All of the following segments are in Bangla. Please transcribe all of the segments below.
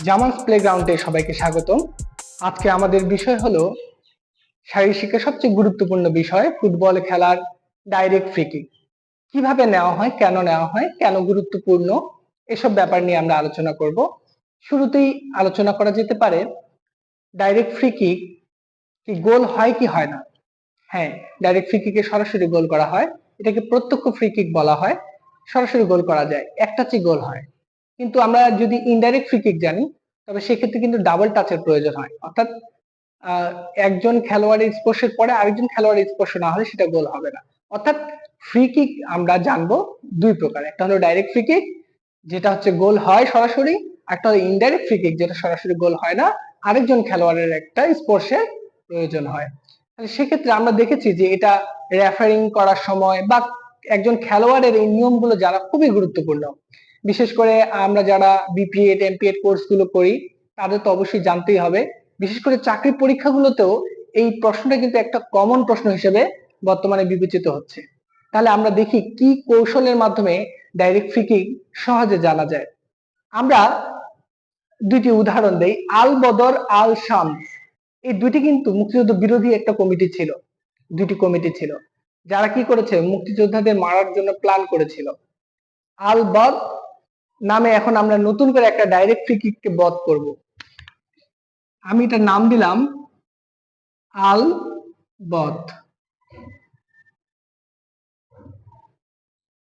জামালস প্লেগ্রাউন্ডে সবাইকে স্বাগতম। আজকে আমাদের বিষয় হলো শারীরিক শিক্ষার সবচেয়ে গুরুত্বপূর্ণ বিষয় ফুটবল খেলার ডাইরেক্ট ফ্রি কিক। কিভাবে নেওয়া হয়, কেন গুরুত্বপূর্ণ, এসব ব্যাপার নিয়ে আমরা আলোচনা করব। শুরুতেই আলোচনা করা যেতে পারে ডাইরেক্ট ফ্রি কিক কি গোল হয় কি হয় না। হ্যাঁ, ডাইরেক্ট ফ্রি কিকে সরাসরি গোল করা হয়, এটাকে প্রত্যক্ষ ফ্রি কিক বলা হয়। সরাসরি গোল করা যায়, এক টাচে গোল হয়। কিন্তু আমরা যদি ইনডাইরেক্ট ফ্রি কিক জানি, তবে সেক্ষেত্রে কিন্তু ডাবল টাচের প্রয়োজন হয়, অর্থাৎ আহ, একজন খেলোয়াড়ের স্পর্শের পরে আরেকজন খেলোয়াড়ের স্পর্শ না হলে সেটা গোল হবে না। অর্থাৎ ফ্রি কিক আমরা জানবো দুই প্রকার, একটা হলো ডাইরেক্ট ফ্রি কিক যেটা হচ্ছে গোল হয় সরাসরি, একটা হলো ইনডাইরেক্ট ফ্রি কিক যেটা সরাসরি গোল হয় না, আরেকজন খেলোয়াড়ের একটা স্পর্শের প্রয়োজন হয়। তাহলে সেক্ষেত্রে আমরা দেখেছি যে এটা রেফারিং করার সময় বা একজন খেলোয়াড়ের এই নিয়মগুলো জানা খুবই গুরুত্বপূর্ণ। বিশেষ করে আমরা যারা বিপিএড এমপিএড কোর্স গুলো করি তাদের তো অবশ্যই জানতেই হবে। বিশেষ করে চাকরি পরীক্ষাগুলোতেও এই প্রশ্নটা কিন্তু একটা কমন প্রশ্ন হিসেবে বর্তমানে বিবেচিত হচ্ছে। তাহলে আমরা দেখি কি কৌশলের মাধ্যমে ডাইরেক্ট ফ্রি কিক সহজে জানা যায়। আমরা দুইটি উদাহরণ দেই। আল বদর আল শামস, এই দুইটি কিন্তু মুক্তিযুদ্ধ বিরোধী একটা কমিটি ছিল, দুইটি কমিটি ছিল যারা কি করেছে মুক্তিযোদ্ধাদের মারার জন্য প্ল্যান করেছিল। আল বদ নামে এখন আমরা নতুন করে একটা ডাইরেক্ট ফ্রি কিককে বধ করব। আমি এটার নাম দিলাম আল বদ।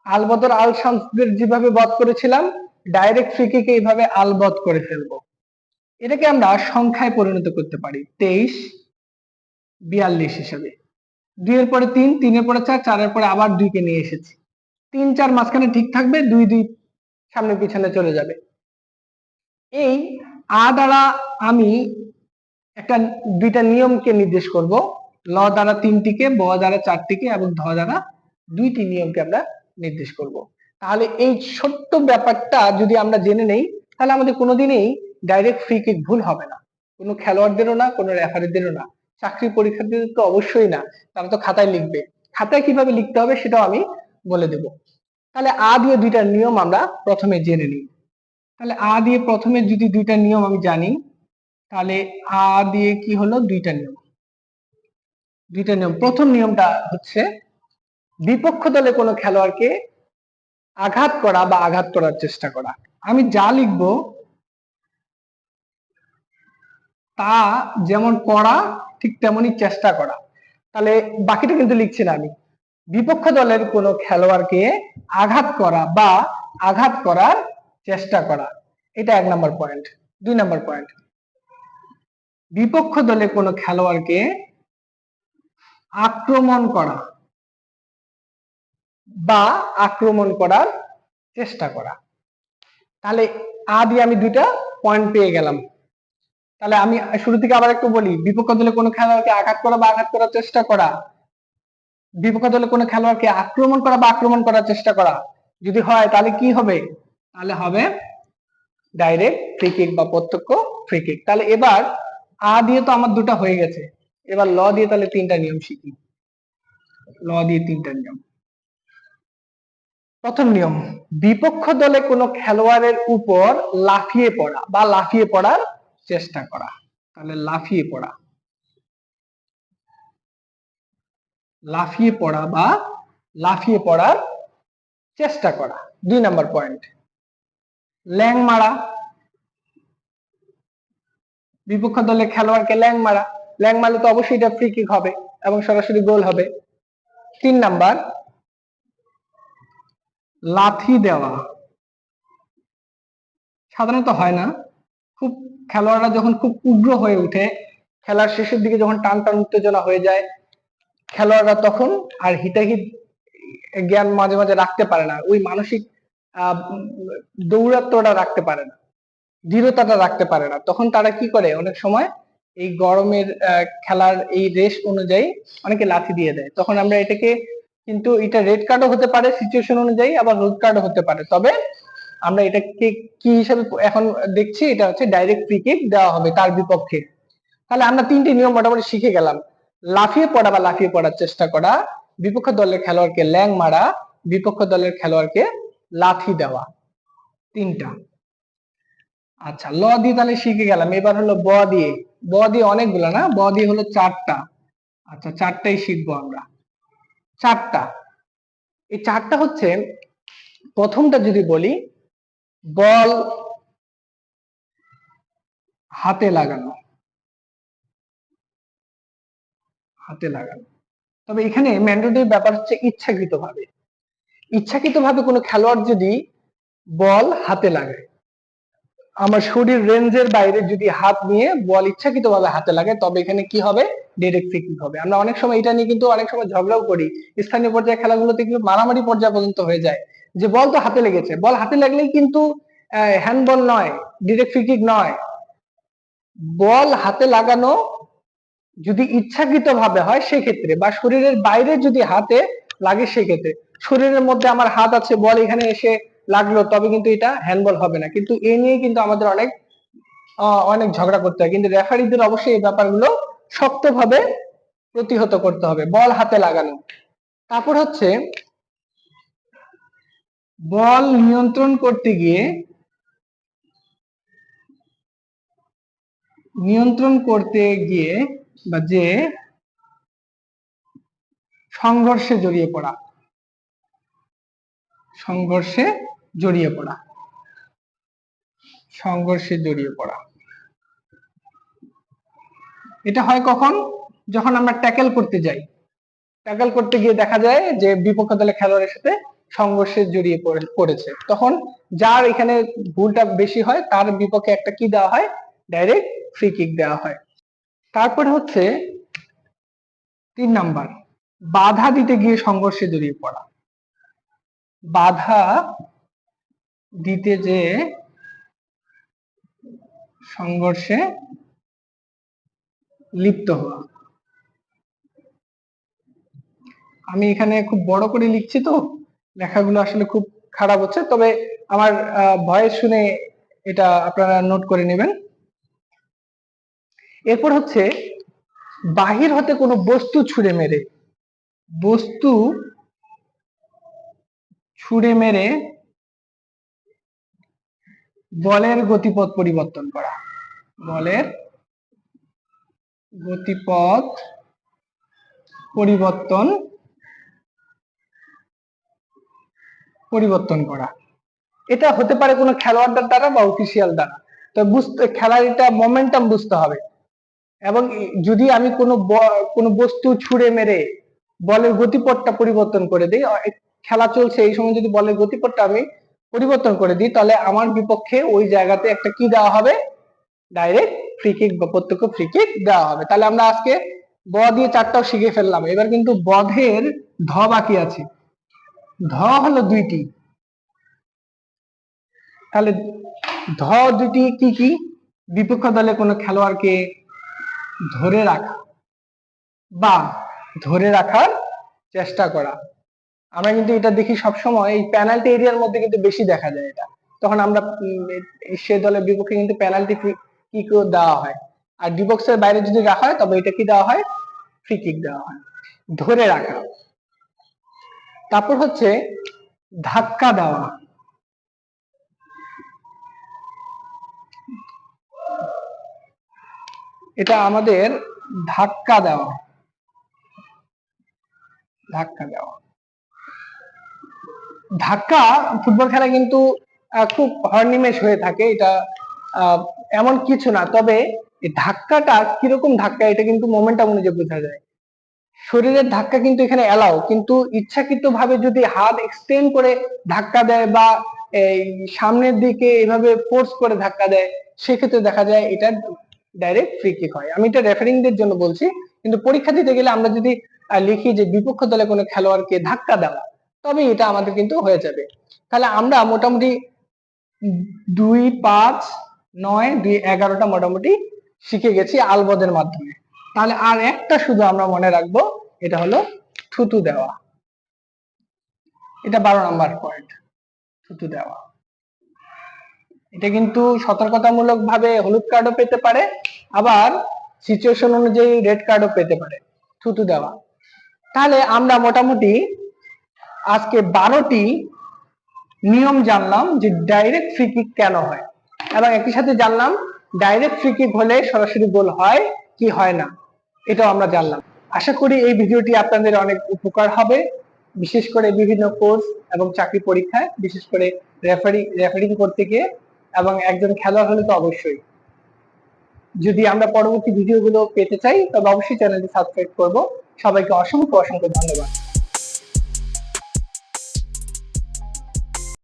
আল বদর আল শামসদের যেভাবে বধ করেছিলাম, ডাইরেক্ট ফ্রি কিকে এইভাবে আল বদ করে ফেলবো। এটাকে আমরা সংখ্যায় পরিণত করতে পারি 2342 হিসাবে। 2 এর পরে 3, 3 এর পরে 4, 4 এর পরে আবার 2 কে নিয়ে এসেছি। 3 4 মাঝখানে ঠিক থাকবে, 2 2 সামনে পিছনে চলে যাবে। এই আ দ্বারা আমি একটা দুইটা নিয়মকে নির্দেশ করব। ল দ্বারা 3টিকে, ব দ্বারা 4টিকে এবং ধ দ্বারা 2টি নিয়মকে আমরা নির্দেশ করব। তাহলে এই ছোট্ট ব্যাপারটা যদি আমরা জেনে নেই, তাহলে আমাদের কোনোদিনই ডাইরেক্ট ফ্রি কিক ভুল হবে না, কোনো খেলোয়াড়দেরও না, কোনো রেফারিদেরও না, চাকরি পরীক্ষার্থীদের তো অবশ্যই না। তারা তো খাতায় লিখবে, খাতায় কিভাবে লিখতে হবে সেটাও আমি বলে দেব। তাহলে আ দিয়ে দুইটা নিয়ম আমরা প্রথমে জেনে নিই। তাহলে আ দিয়ে প্রথমে যদি দুইটা নিয়ম আমি জানি, তাহলে আ দিয়ে কি হলো, দুইটা নিয়ম। প্রথম নিয়মটা হচ্ছে বিপক্ষ দলে কোনো খেলোয়াড়কে আঘাত করা বা আঘাত করার চেষ্টা করা। আমি যা লিখবো তা যেমন করা ঠিক তেমনি চেষ্টা করা। তাহলে বাকিটা কিন্তু লিখছি না আমি। বিপক্ষ দলের কোনো খেলোয়াড়কে আঘাত করা বা আঘাত করার চেষ্টা করা, এটা 1 নম্বর পয়েন্ট। 2 নম্বর পয়েন্ট, বিপক্ষ দলে কোনো খেলোয়াড়কে আক্রমণ করা বা আক্রমণ করার চেষ্টা করা। তাহলে আ দিয়ে আমি দুইটা পয়েন্ট পেয়ে গেলাম। তাহলে আমি শুরু থেকে আবার একটু বলি, বিপক্ষ দলে কোনো খেলোয়াড়কে আঘাত করা বা আঘাত করার চেষ্টা করা, বিপক্ষ দলে কোনো খেলোয়াড়কে আক্রমণ করা বা আক্রমণ করার চেষ্টা করা যদি হয় তাহলে কি হবে, তাহলে হবে ডাইরেক্ট ফ্রি কিক বা প্রত্যক্ষ ফ্রি কিক। তাহলে এবার আ দিয়ে তো আমার দুটো হয়ে গেছে, এবার ল দিয়ে তাহলে 3টা নিয়ম শিখি। ল দিয়ে 3টা নিয়ম। প্রথম নিয়ম, বিপক্ষ দলে কোনো খেলোয়াড়ের উপর লাফিয়ে পড়া বা লাফিয়ে পড়ার চেষ্টা করা। তাহলে লাফিয়ে পড়া, লাফিয়ে পড়া বা লাফিয়ে পড়ার চেষ্টা করা। 2 নম্বর পয়েন্ট, ল্যাং মারা, বিপক্ষ দলের খেলোয়াড়কে ল্যাং মারা, ল্যাং মারলে তো অবশ্যই এটা ফ্রি কিক হবে এবং সরাসরি গোল হবে। 3 নাম্বার, লাথি দেওয়া। সাধারণত হয় না, খুব খেলোয়াড়রা যখন খুব উগ্র হয়ে উঠে, খেলার শেষের দিকে যখন টান টান উত্তেজনা হয়ে যায়, খেলোয়াড়রা তখন আর হিতাহিত জ্ঞান মাঝে মাঝে রাখতে পারে না, ওই মানসিক দৌরাত্মটা রাখতে পারে না, দৃঢ়তাটা রাখতে পারে না। তখন তারা কি করে, অনেক সময় এই গরমের খেলার এই রেস অনুযায়ী অনেকে লাথি দিয়ে দেয়। তখন আমরা এটাকে, কিন্তু এটা রেড কার্ডও হতে পারে সিচুয়েশন অনুযায়ী, আবার রেড কার্ডও হতে পারে। তবে আমরা এটাকে কি হিসাবে এখন দেখছি, এটা হচ্ছে ডাইরেক্ট ফ্রি কিক দেওয়া হবে তার বিপক্ষে। তাহলে আমরা 3টি নিয়ম মোটামুটি শিখে গেলাম। লাফিয়ে পড়া বা লাফিয়ে পড়ার চেষ্টা করা, বিপক্ষ দলের খেলোয়াড়কে ল্যাং মারা, বিপক্ষ দলের খেলোয়াড়কে লাথি দেওয়া, 3টা। আচ্ছা, ল দিয়ে তাহলে শিখে গেলাম। এবার হলো ব দিয়ে। ব দিয়ে অনেকগুলো না, ব দিয়ে হলো 4টা। আচ্ছা, 4টাই শিখবো আমরা। 4টা, এই 4টা হচ্ছে, প্রথমটা যদি বলি, বল হাতে লাগানো। হাতে লাগানো, তবে এখানে ম্যান্ডেটরি ব্যাপার হচ্ছে ইচ্ছাকৃতভাবে। ইচ্ছাকৃতভাবে কোনো খেলোয়াড় যদি বল হাতে লাগায়, আমার শরীর রেঞ্জের বাইরে যদি হাত নিয়ে বল ইচ্ছাকৃতভাবে হাতে লাগে, তবে এখানে কি হবে? ডাইরেক্ট ফ্রি কিক হবে। আমরা অনেক সময় এটা নিয়ে কিন্তু অনেক সময় ঝগড়াও করি। স্থানীয় পর্যায়ে খেলাগুলোতে কিন্তু মারামারি পর্যায়ে পর্যন্ত হয়ে যায়, যে বল তো হাতে লেগেছে, বল হাতে লাগলেই কিন্তু হ্যান্ডবল নয়, ডাইরেক্ট ফ্রি কিক নয়। বল হাতে লাগানো যদি ইচ্ছাকৃত ভাবে হয় সেক্ষেত্রে, বা শরীরের বাইরে যদি হাতে লাগে সেক্ষেত্রে, শরীরের মধ্যে আমার হাত আছে, বল এখানে এসে লাগলো, তবে কিন্তু এটা হ্যান্ডবল হবে না। কিন্তু এ নিয়ে কিন্তু আমাদের অনেক অনেক ঝগড়া করতে হয়, কিন্তু রেফারিদের অবশ্যই এই ব্যাপারগুলো শক্তভাবে প্রতিহত করতে হবে। বল হাতে লাগানো। তারপর হচ্ছে বল নিয়ন্ত্রণ করতে গিয়ে, বা যে সংঘর্ষে জড়িয়ে পড়া, সংঘর্ষে জড়িয়ে পড়া, সংঘর্ষে জড়িয়ে পড়া। এটা হয় কখন? যখন আমরা ট্যাকেল করতে যাই, ট্যাকেল করতে গিয়ে দেখা যায় যে বিপক্ষ দলের খেলোয়াড়ের সাথে সংঘর্ষে জড়িয়ে পড়েছে, তখন যার এখানে ভুলটা বেশি হয় তার বিপক্ষে একটা কি দেওয়া হয়? ডাইরেক্ট ফ্রি কিক দেওয়া হয়। তারপরে হচ্ছে 3 নাম্বার, বাধা দিতে গিয়ে সংঘর্ষে জড়িয়ে পড়া। বাধা দিতে যে সংঘর্ষে লিপ্ত হওয়া। আমি এখানে খুব বড় করে লিখছি, তো লেখাগুলো আসলে খুব খারাপ হচ্ছে, তবে আমার ভয়েস শুনে এটা আপনারা নোট করে নেবেন। এরপর হচ্ছে বাহির হতে কোনো বস্তু ছুঁড়ে মেরে, বস্তু ছুঁড়ে মেরে বলের গতিপথ পরিবর্তন করা। বলের গতিপথ পরিবর্তন পরিবর্তন করা। এটা হতে পারে কোনো খেলোয়াড়দের দ্বারা বা অফিসিয়াল দ্বারা। তো বুঝতে, খেলার এটা মোমেন্টাম বুঝতে হবে। এবং যদি আমি কোনো বস্তু ছুঁড়ে মেরে বলের গতিপথটা পরিবর্তন করে দিই, খেলা চলছে এই সময় যদি বলের গতিপথটা আমি পরিবর্তন করে দিই, তাহলে আমার বিপক্ষে ওই জায়গাতে একটা কি দেওয়া হবে? ডাইরেক্ট ফ্রি কিক বা প্রত্যক্ষ ফ্রি কিক দেওয়া হবে। তাহলে আমরা আজকে ব দিয়ে 4টাও শিখে ফেললাম। এবার কিন্তু বধের ধ বাকি আছে। ধ হলো 2টি। তাহলে ধ 2টি কি কি? বিপক্ষ দলে কোনো খেলোয়াড়কে ধরে রাখা বা ধরে রাখার চেষ্টা করা। আমরা কিন্তু এটা দেখি সবসময় এই পেনাল্টি এরিয়ার মধ্যে কিন্তু বেশি দেখা যায় এটা। তখন আমরা সে দলের বিপক্ষে কিন্তু পেনাল্টি কিক দেওয়া হয়, আর ডি বক্সের বাইরে যদি রাখা হয় তবে এটা কি দেওয়া হয়? ফ্রি কিক দেওয়া হয়। ধরে রাখা। তারপর হচ্ছে ধাক্কা দেওয়া। এটা আমাদের ধাক্কা দেওয়া। ধাক্কা দেওয়া, ধাক্কা ফুটবল খেলা কিন্তু খুব হরনিমেষ হয়ে থাকে। এটা এমন কিছু না, তবে এই ধাক্কাটা কিরকম ধাক্কা এটা কিন্তু মোমেন্টাম অনুযায়ী বোঝা যায়। শরীরের ধাক্কা কিন্তু এখানে এলাও, কিন্তু ইচ্ছাকৃত ভাবে যদি হাত এক্সটেন্ড করে ধাক্কা দেয় বা এই সামনের দিকে এভাবে ফোর্স করে ধাক্কা দেয়, সেক্ষেত্রে দেখা যায় এটা ডাইরেক্ট ফ্রি কিক হয়। আমি এটা রেফারিংদের জন্য বলছি, কিন্তু পরীক্ষা দিতে গেলে আমরা যদি লিখি যে বিপক্ষ দলে কোনো খেলোয়াড়কে ধাক্কা দেওয়া, তবে এটা আমাদের কিন্তু হয়ে যাবে। তাহলে আমরা মোটামুটি 2, 5, 9, 2, 11টা মোটামুটি শিখে গেছি আলবদের মাধ্যমে। তাহলে আর একটা শুধু আমরা মনে রাখবো, এটা হলো থুতু দেওয়া। এটা 12 নাম্বার পয়েন্ট, থুতু দেওয়া। এটা কিন্তু সতর্কতামূলক ভাবে হলুদ কার্ডও পেতে পারে, আবার সিচুয়েশন অনুযায়ী রেড কার্ডও পেতে পারে থুতু দেওয়া। তাহলে আমরা মোটামুটি আজকে 12টি নিয়ম জানলাম যে ডাইরেক্ট ফ্রি কিক কেন হয়। এবং একই সাথে জানলাম ডাইরেক্ট ফ্রি কিক হলে সরাসরি গোল হয় কি হয় না, এটাও আমরা জানলাম। আশা করি এই ভিডিওটি আপনাদের অনেক উপকার হবে, বিশেষ করে বিভিন্ন কোর্স এবং চাকরি পরীক্ষায়, বিশেষ করে রেফারিং করতে গিয়ে, এবং একজন খেলোয়াড় হলে তো অবশ্যই। যদি আমরা পরবর্তী ভিডিওগুলো পেতে চাই তবে অবশ্যই চ্যানেলটি সাবস্ক্রাইব করব। সবাইকে অসংখ্য অসংখ্য ধন্যবাদ।